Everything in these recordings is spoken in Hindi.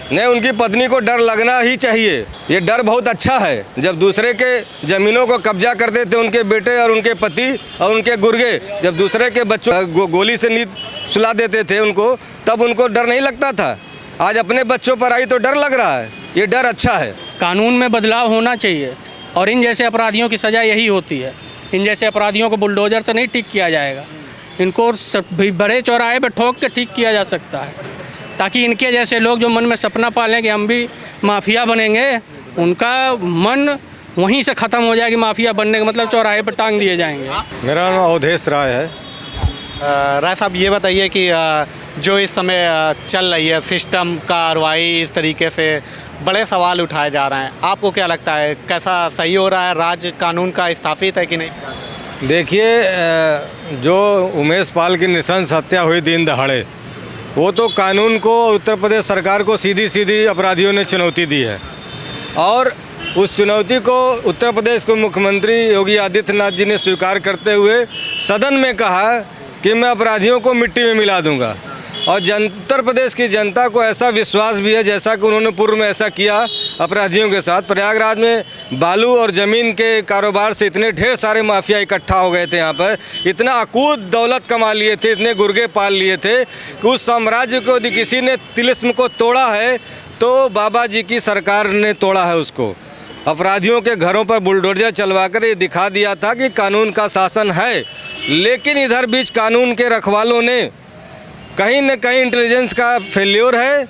नहीं, उनकी पत्नी को डर लगना ही चाहिए। ये डर बहुत अच्छा है। जब दूसरे के ज़मीनों को कब्जा करते थे उनके बेटे और उनके पति और उनके गुर्गे, जब दूसरे के बच्चों गोली से नींद सुला देते थे उनको, तब उनको डर नहीं लगता था। आज अपने बच्चों पर आई तो डर लग रहा है। ये डर अच्छा है। कानून में बदलाव होना चाहिए और इन जैसे अपराधियों की सज़ा यही होती है। इन जैसे अपराधियों को बुलडोजर से नहीं ठीक किया जाएगा, इनको बड़े चौराहे पर ठोक के ठीक किया जा सकता है, ताकि इनके जैसे लोग जो मन में सपना पालें कि हम भी माफिया बनेंगे, उनका मन वहीं से ख़त्म हो जाएगी। माफिया बनने का मतलब चौराहे पर टांग दिए जाएंगे। मेरा नाम अवधेश राय है। राय साहब, ये बताइए कि जो इस समय चल रही है सिस्टम कार्रवाई, इस तरीके से बड़े सवाल उठाए जा रहे हैं, आपको क्या लगता है कैसा सही हो रहा है? राज कानून का स्थापित है कि नहीं? देखिए, जो उमेश पाल की नृशंस हत्या हुई दिन दहाड़े, वो तो कानून को, उत्तर प्रदेश सरकार को सीधी सीधी अपराधियों ने चुनौती दी है। और उस चुनौती को उत्तर प्रदेश के मुख्यमंत्री योगी आदित्यनाथ जी ने स्वीकार करते हुए सदन में कहा कि मैं अपराधियों को मिट्टी में मिला दूंगा। और उत्तर प्रदेश की जनता को ऐसा विश्वास भी है, जैसा कि उन्होंने पूर्व में ऐसा किया अपराधियों के साथ। प्रयागराज में बालू और ज़मीन के कारोबार से इतने ढेर सारे माफिया इकट्ठा हो गए थे, यहाँ पर इतना अकूत दौलत कमा लिए थे, इतने गुर्गे पाल लिए थे कि उस साम्राज्य को यदि किसी ने तिलिस्म को तोड़ा है तो बाबा जी की सरकार ने तोड़ा है उसको। अपराधियों के घरों पर बुलडोजर चलवा कर ये दिखा दिया था कि कानून का शासन है। लेकिन इधर बीच कानून के रखवालों ने कहीं न कहीं इंटेलिजेंस का फेल्योर है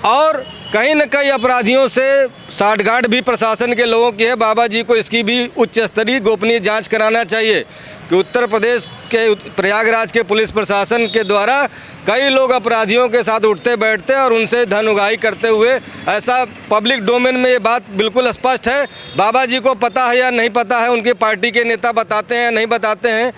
और कहीं न कहीं अपराधियों से साठगांठ भी प्रशासन के लोगों की है। बाबा जी को इसकी भी उच्च स्तरीय गोपनीय जांच कराना चाहिए कि उत्तर प्रदेश के प्रयागराज के पुलिस प्रशासन के द्वारा कई लोग अपराधियों के साथ उठते बैठते और उनसे धन उगाही करते हुए, ऐसा पब्लिक डोमेन में ये बात बिल्कुल स्पष्ट है। बाबा जी को पता है या नहीं पता है, उनकी पार्टी के नेता बताते हैं नहीं बताते हैं,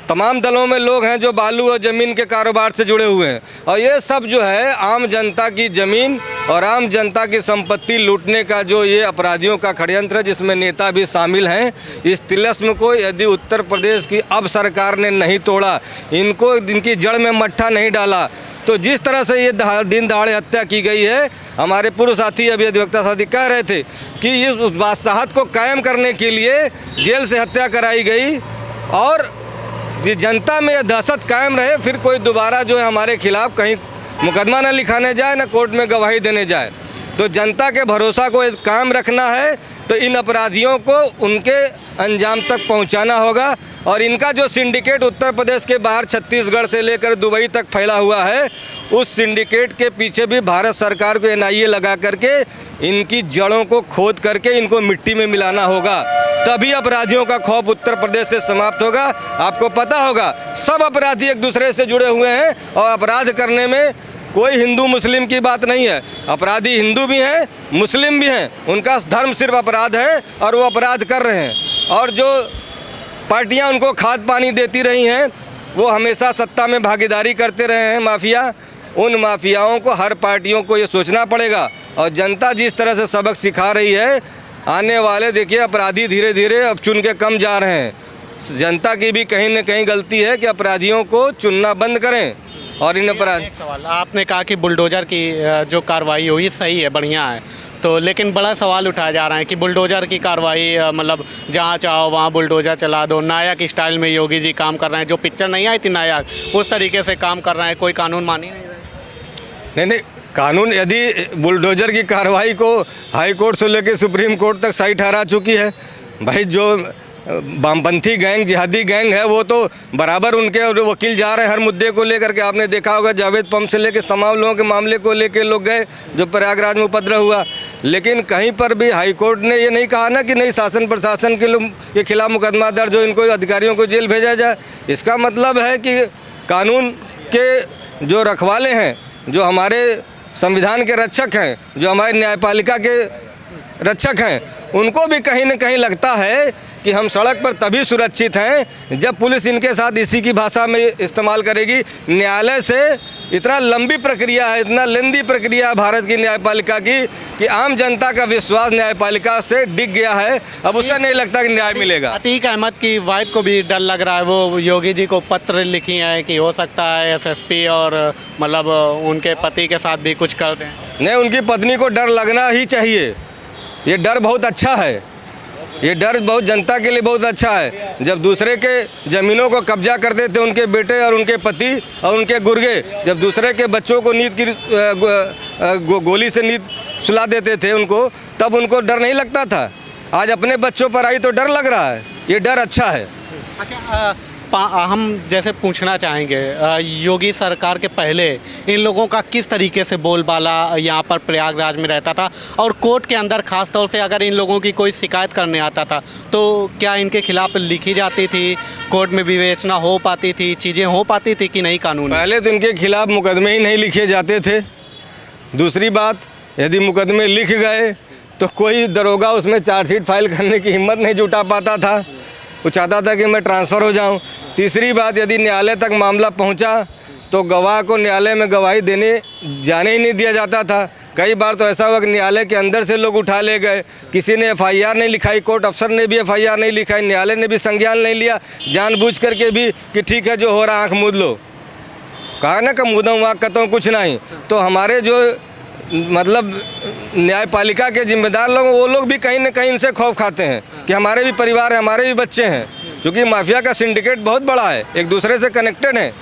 तमाम दलों में लोग हैं जो बालू और ज़मीन के कारोबार से जुड़े हुए हैं। और ये सब जो है आम जनता की ज़मीन और आम जनता की संपत्ति लूटने का जो ये अपराधियों का षड्यंत्र है, जिसमें नेता भी शामिल हैं, इस तिलिस्म को यदि उत्तर प्रदेश की अब सरकार ने नहीं तोड़ा, इनको इनकी जड़ में मट्ठा नहीं डाला, तो जिस तरह से ये दिन दहाड़े हत्या की गई है, हमारे पूर्व साथी अभी अधिवक्ता साथी कह रहे थे कि इस बादशाहत को कायम करने के लिए जेल से हत्या कराई गई और ये जनता में यह दहशत कायम रहे, फिर कोई दोबारा जो है हमारे खिलाफ कहीं मुकदमा न लिखाने जाए न कोर्ट में गवाही देने जाए। तो जनता के भरोसा को कायम रखना है तो इन अपराधियों को उनके अंजाम तक पहुंचाना होगा। और इनका जो सिंडिकेट उत्तर प्रदेश के बाहर छत्तीसगढ़ से लेकर दुबई तक फैला हुआ है, उस सिंडिकेट के पीछे भी भारत सरकार को NIA लगा करके इनकी जड़ों को खोद करके इनको मिट्टी में मिलाना होगा, तभी अपराधियों का खौफ उत्तर प्रदेश से समाप्त होगा। आपको पता होगा सब अपराधी एक दूसरे से जुड़े हुए हैं और अपराध करने में कोई हिंदू मुस्लिम की बात नहीं है। अपराधी हिंदू भी हैं, मुस्लिम भी हैं, उनका धर्म सिर्फ अपराध है और वो अपराध कर रहे हैं। और जो पार्टियां उनको खाद पानी देती रही हैं, वो हमेशा सत्ता में भागीदारी करते रहे हैं माफिया। उन माफियाओं को, हर पार्टियों को ये सोचना पड़ेगा। और जनता जिस तरह से सबक सिखा रही है, आने वाले देखिए अपराधी धीरे धीरे अब चुन के कम जा रहे हैं। जनता की भी कहीं न कहीं गलती है कि अपराधियों को चुनना बंद करें। और इन अपराध, एक सवाल, आपने कहा कि बुलडोजर की जो कार्रवाई हुई सही है, बढ़िया है, तो लेकिन बड़ा सवाल उठाया जा रहा है कि बुलडोजर की कार्रवाई मतलब जहाँ चाहो वहाँ बुलडोजर चला दो, नायक स्टाइल में योगी जी काम कर रहे हैं। जो पिक्चर नहीं आई थी नायक, उस तरीके से काम कर रहे हैं, कोई कानून मान ही नहीं रहे। नहीं, कानून यदि बुलडोजर की कार्रवाई को हाई कोर्ट से लेकर सुप्रीम कोर्ट तक सही ठहरा चुकी है। भाई जो वामपंथी गैंग, जिहादी गैंग है, वो तो बराबर उनके वकील जा रहे हैं हर मुद्दे को लेकर के। आपने देखा होगा जावेद पंप से लेकर तमाम लोगों के मामले को लेकर लोग गए जो प्रयागराज में उपद्रव हुआ। लेकिन कहीं पर भी हाई कोर्ट ने ये नहीं कहा ना कि नहीं शासन प्रशासन के खिलाफ मुकदमा दर्ज हो, इनको अधिकारियों को जेल भेजा जाए। इसका मतलब है कि कानून के जो रखवाले हैं, जो हमारे संविधान के रक्षक हैं, जो हमारी न्यायपालिका के रक्षक हैं, उनको भी कहीं न कहीं लगता है कि हम सड़क पर तभी सुरक्षित हैं जब पुलिस इनके साथ इसी की भाषा में इस्तेमाल करेगी। न्यायालय से इतना लंबी प्रक्रिया है, इतना लेंदी प्रक्रिया है भारत की न्यायपालिका की कि आम जनता का विश्वास न्यायपालिका से डिग गया है। अब उसे नहीं लगता कि न्याय मिलेगा। अतीक अहमद की वाइफ को भी डर लग रहा है, वो योगी जी को पत्र लिखी है कि हो सकता है SSP और मतलब उनके पति के साथ भी कुछ कर दें। नहीं, उनकी पत्नी को डर लगना ही चाहिए। ये डर बहुत अच्छा है, ये डर बहुत जनता के लिए बहुत अच्छा है। जब दूसरे के ज़मीनों को कब्जा करते थे उनके बेटे और उनके पति और उनके गुर्गे, जब दूसरे के बच्चों को नींद की गोली से नींद सुला देते थे उनको, तब उनको डर नहीं लगता था। आज अपने बच्चों पर आई तो डर लग रहा है। ये डर अच्छा है। अच्छा, हम जैसे पूछना चाहेंगे, योगी सरकार के पहले इन लोगों का किस तरीके से बोलबाला यहाँ पर प्रयागराज में रहता था, और कोर्ट के अंदर ख़ास तौर से अगर इन लोगों की कोई शिकायत करने आता था तो क्या इनके खिलाफ लिखी जाती थी, कोर्ट में विवेचना हो पाती थी, चीज़ें हो पाती थी कि नहीं कानून? पहले तो इनके खिलाफ मुकदमे ही नहीं लिखे जाते थे। दूसरी बात, यदि मुकदमे लिख गए तो कोई दरोगा उसमें चार्जशीट फाइल करने की हिम्मत नहीं जुटा पाता था। वो चाहता था कि मैं ट्रांसफ़र हो जाऊं। तीसरी बात, यदि न्यायालय तक मामला पहुंचा तो गवाह को न्यायालय में गवाही देने जाने ही नहीं दिया जाता था। कई बार तो ऐसा हुआ कि न्यायालय के अंदर से लोग उठा ले गए। किसी ने एफआईआर नहीं लिखाई, कोर्ट अफसर ने भी एफआईआर नहीं लिखाई, न्यायालय ने भी संज्ञान नहीं लिया, जानबूझ करके भी कि ठीक है जो हो रहा आँख मूंद लो। कहा ना कि मूदों वहाँ कहता हूँ कुछ नहीं। तो हमारे जो मतलब न्यायपालिका के जिम्मेदार लोग, वो लोग भी कहीं ना कहीं इनसे खौफ खाते हैं कि हमारे भी परिवार है, हमारे भी बच्चे हैं, क्योंकि माफिया का सिंडिकेट बहुत बड़ा है, एक दूसरे से कनेक्टेड है।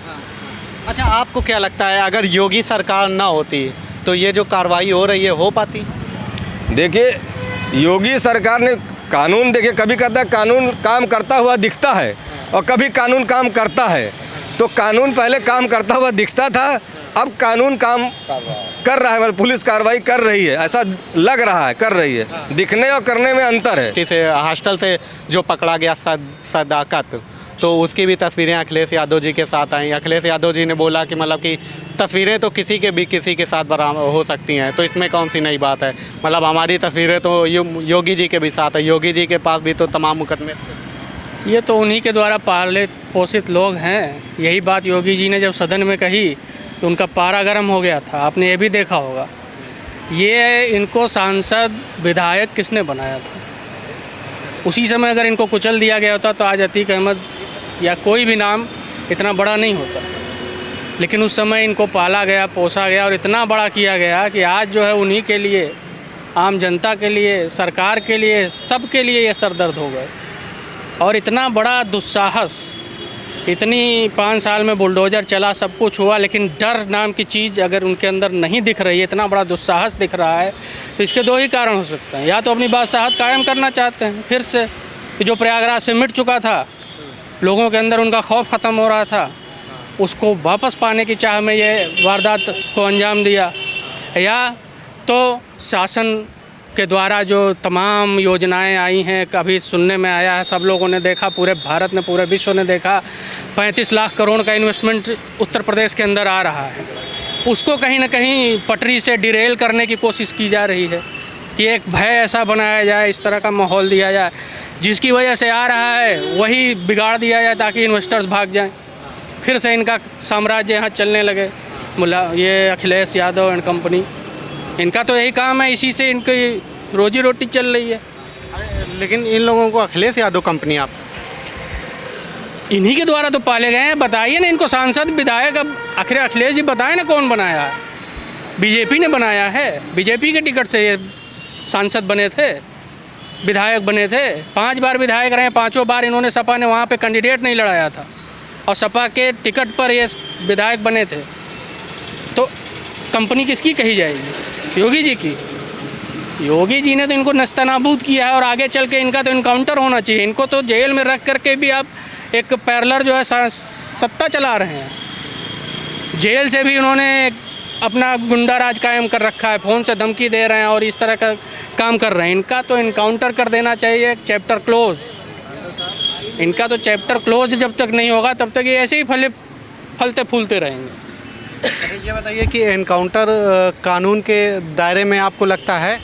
अच्छा, आपको क्या लगता है अगर योगी सरकार ना होती तो ये जो कार्रवाई हो रही है हो पाती? देखिए, योगी सरकार ने कानून, देखिए कभी कहता है कानून काम करता हुआ दिखता है और कभी कानून काम करता है। तो कानून पहले काम करता हुआ दिखता था, अब कानून काम कर रहा है, मतलब पुलिस कार्रवाई कर रही है, ऐसा लग रहा है, कर रही है। दिखने और करने में अंतर है। जैसे हॉस्टल से जो पकड़ा गया सदाकत, तो उसकी भी तस्वीरें अखिलेश यादव जी के साथ आई। अखिलेश यादव जी ने बोला कि मतलब कि तस्वीरें तो किसी के साथ बराबर हो सकती हैं, तो इसमें कौन सी नई बात है? मतलब हमारी तस्वीरें तो योगी जी के भी साथ है, योगी जी के पास भी तो तमाम मुकदमे। ये तो उन्हीं के द्वारा पाले पोषित लोग हैं। यही बात योगी जी ने जब सदन में कही तो उनका पारा गर्म हो गया था, आपने ये भी देखा होगा। ये इनको सांसद विधायक किसने बनाया था? उसी समय अगर इनको कुचल दिया गया होता तो आज अतीक अहमद या कोई भी नाम इतना बड़ा नहीं होता। लेकिन उस समय इनको पाला गया, पोसा गया और इतना बड़ा किया गया कि आज जो है उन्हीं के लिए, आम जनता के लिए, सरकार के लिए, सब के लिए ये सरदर्द हो गए। और इतना बड़ा दुस्साहस, इतनी 5 साल में बुलडोज़र चला, सब कुछ हुआ, लेकिन डर नाम की चीज़ अगर उनके अंदर नहीं दिख रही है, इतना बड़ा दुस्साहस दिख रहा है, तो इसके 2 ही कारण हो सकते हैं। या तो अपनी बादशाहत कायम करना चाहते हैं फिर से, कि जो प्रयागराज से मिट चुका था, लोगों के अंदर उनका खौफ ख़त्म हो रहा था, उसको वापस पाने की चाह में ये वारदात को अंजाम दिया। या तो शासन के द्वारा जो तमाम योजनाएं आई हैं, कभी सुनने में आया है, सब लोगों ने देखा, पूरे भारत ने, पूरे विश्व ने देखा, 35 लाख करोड़ का इन्वेस्टमेंट उत्तर प्रदेश के अंदर आ रहा है, उसको कहीं ना कहीं पटरी से डिरेल करने की कोशिश की जा रही है कि एक भय ऐसा बनाया जाए, इस तरह का माहौल दिया जाए, जिसकी वजह से आ रहा है वही बिगाड़ दिया जाए ताकि इन्वेस्टर्स भाग जाएं, फिर से इनका साम्राज्य यहाँ चलने लगे। ये अखिलेश यादव एंड कंपनी, इनका तो यही काम है, इसी से इनकी रोजी रोटी चल रही है। लेकिन इन लोगों को अखिलेश यादव कंपनी, आप इन्हीं के द्वारा तो पाले गए हैं। बताइए ना इनको सांसद विधायक, अब आखिर अखिलेश जी बताए ना कौन बनाया है? बीजेपी ने बनाया है, बीजेपी के टिकट से ये सांसद बने थे, विधायक बने थे। 5 बार विधायक रहे, 5 बार इन्होंने, सपा ने वहाँ पे कैंडिडेट नहीं लड़ाया था और सपा के टिकट पर ये विधायक बने थे। तो कंपनी किसकी कही जाएगी? योगी जी की। योगी जी ने तो इनको नस्तनाबूद किया है और आगे चल के इनका तो इनकाउंटर होना चाहिए। इनको तो जेल में रख करके भी आप एक पैरेलल जो है सत्ता चला रहे हैं। जेल से भी उन्होंने अपना गुंडा राज कायम कर रखा है, फ़ोन से धमकी दे रहे हैं और इस तरह का काम कर रहे हैं। इनका तो इनकाउंटर कर देना चाहिए, चैप्टर क्लोज। इनका तो चैप्टर क्लोज जब तक नहीं होगा तब तक ये ऐसे ही फलते फूलते रहेंगे। ये बताइए कि एनकाउंटर कानून के दायरे में आपको लगता है?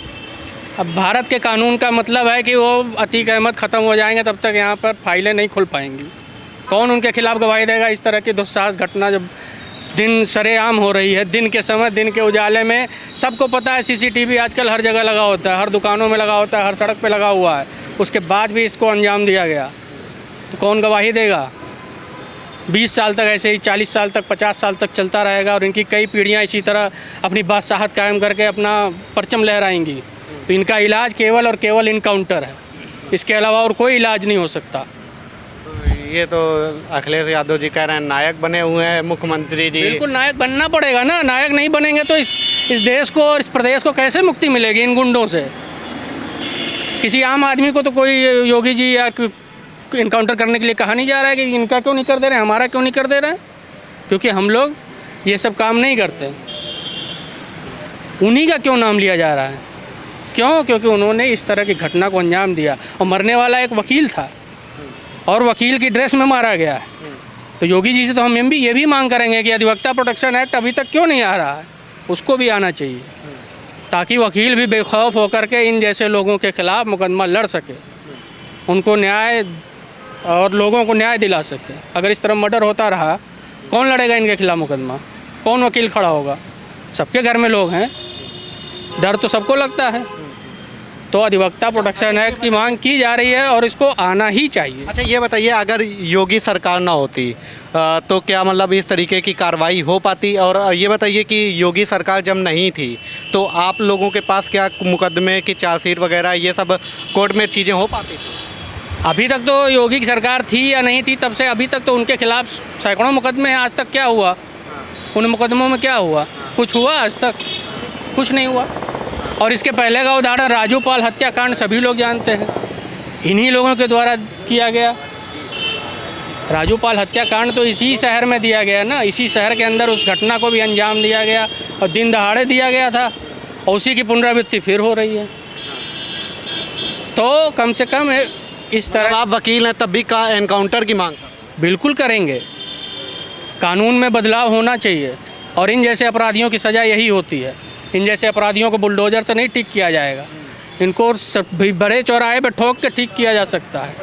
अब भारत के कानून का मतलब है कि वो अतीक अहमद ख़त्म हो जाएंगे तब तक यहाँ पर फाइलें नहीं खुल पाएंगी। कौन उनके खिलाफ गवाही देगा? इस तरह की दुस्साहस घटना जब दिन सरेआम हो रही है, दिन के समय, दिन के उजाले में, सबको पता है सीसीटीवी आजकल हर जगह लगा होता है, हर दुकानों में लगा होता है, हर सड़क पे लगा हुआ है, उसके बाद भी इसको अंजाम दिया गया, तो कौन गवाही देगा? 20 साल तक ऐसे ही, 40 साल तक, 50 साल तक चलता रहेगा और इनकी कई पीढ़ियाँ इसी तरह अपनी बादशाहत कायम करके अपना परचम लहराएंगी। तो इनका इलाज केवल और केवल इनकाउंटर है, इसके अलावा और कोई इलाज नहीं हो सकता। ये तो अखिलेश यादव जी कह रहे हैं नायक बने हुए हैं मुख्यमंत्री जी। बिल्कुल नायक बनना पड़ेगा ना, नायक नहीं बनेंगे तो इस देश को और इस प्रदेश को कैसे मुक्ति मिलेगी इन गुंडों से। किसी आम आदमी को तो कोई योगी जी या इनकाउंटर करने के लिए कहा नहीं जा रहा है कि इनका क्यों नहीं कर दे रहे हैं, हमारा क्यों नहीं कर दे रहे हैं, क्योंकि हम लोग ये सब काम नहीं करते। उन्हीं का क्यों नाम लिया जा रहा है, क्यों? क्योंकि उन्होंने इस तरह की घटना को अंजाम दिया और मरने वाला एक वकील था और वकील की ड्रेस में मारा गया है। तो योगी जी से तो हम ये भी मांग करेंगे कि अधिवक्ता प्रोटेक्शन एक्ट अभी तक क्यों नहीं आ रहा है, उसको भी आना चाहिए, ताकि वकील भी बेखौफ होकर के इन जैसे लोगों के खिलाफ मुकदमा लड़ सके, उनको न्याय और लोगों को न्याय दिला सके। अगर इस तरह मर्डर होता रहा, कौन लड़ेगा इनके खिलाफ मुकदमा, कौन वकील खड़ा होगा? सबके घर में लोग हैं, डर तो सबको लगता है। तो अधिवक्ता प्रोटेक्शन एक्ट की मांग की जा रही है और इसको आना ही चाहिए। अच्छा ये बताइए, अगर योगी सरकार ना होती तो क्या मतलब इस तरीके की कार्रवाई हो पाती? और ये बताइए कि योगी सरकार जब नहीं थी तो आप लोगों के पास क्या मुकदमे की चार्जशीट वगैरह ये सब कोर्ट में चीज़ें हो पाती थी? अभी तक तो योगी की सरकार थी या नहीं थी, तब से अभी तक तो उनके खिलाफ सैकड़ों मुकदमे हैं। आज तक क्या हुआ उन मुकदमों में? क्या हुआ? कुछ हुआ? आज तक कुछ नहीं हुआ। और इसके पहले का उदाहरण राजू पाल हत्याकांड सभी लोग जानते हैं, इन्हीं लोगों के द्वारा किया गया। राजू पाल हत्याकांड तो इसी शहर में दिया गया ना, इसी शहर के अंदर उस घटना को भी अंजाम दिया गया और दिन दहाड़े दिया गया था और उसी की पुनरावृत्ति फिर हो रही है। तो कम से कम इस तरह आप वकील हैं तब भी का एनकाउंटर की मांग बिल्कुल करेंगे। कानून में बदलाव होना चाहिए और इन जैसे अपराधियों की सज़ा यही होती है। इन जैसे अपराधियों को बुलडोजर से नहीं ठीक किया जाएगा, इनको बड़े चौराहे पे ठोक के ठीक किया जा सकता है,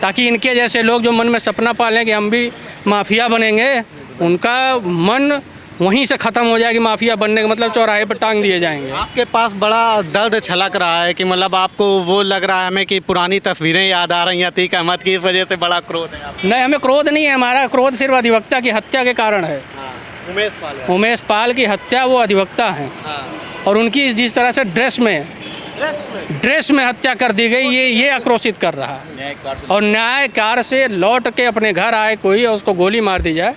ताकि इनके जैसे लोग जो मन में सपना पालें कि हम भी माफिया बनेंगे, उनका मन वहीं से ख़त्म हो जाएगी। माफिया बनने का मतलब चौराहे पर टांग दिए जाएंगे। आपके पास बड़ा दर्द छलक रहा है कि मतलब आपको वो लग रहा है हमें कि पुरानी तस्वीरें याद आ रही हैं अतीक अहमद की, इस वजह से बड़ा क्रोध है आपको? नहीं, हमें क्रोध नहीं है, हमारा क्रोध सिर्फ अधिवक्ता की हत्या के कारण है। उमेश पाल की हत्या, वो अधिवक्ता हैं और उनकी जिस तरह से ड्रेस में हत्या कर दी गई, ये आक्रोशित कर रहा है। और न्याय कार से लौट के अपने घर आए कोई और उसको गोली मार दी जाए,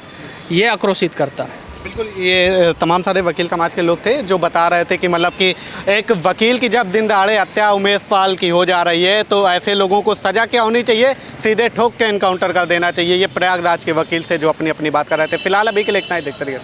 ये आक्रोशित करता है। बिल्कुल, ये तमाम सारे वकील समाज के लोग थे जो बता रहे थे कि मतलब कि एक वकील की जब दिन दहाड़े हत्या उमेश पाल की हो जा रही है तो ऐसे लोगों को सज़ा क्या होनी चाहिए, सीधे ठोक के एनकाउंटर कर देना चाहिए। ये प्रयागराज के वकील थे जो अपनी बात कर रहे थे। फिलहाल अभी के लिए इतना ही, देखते रहिए।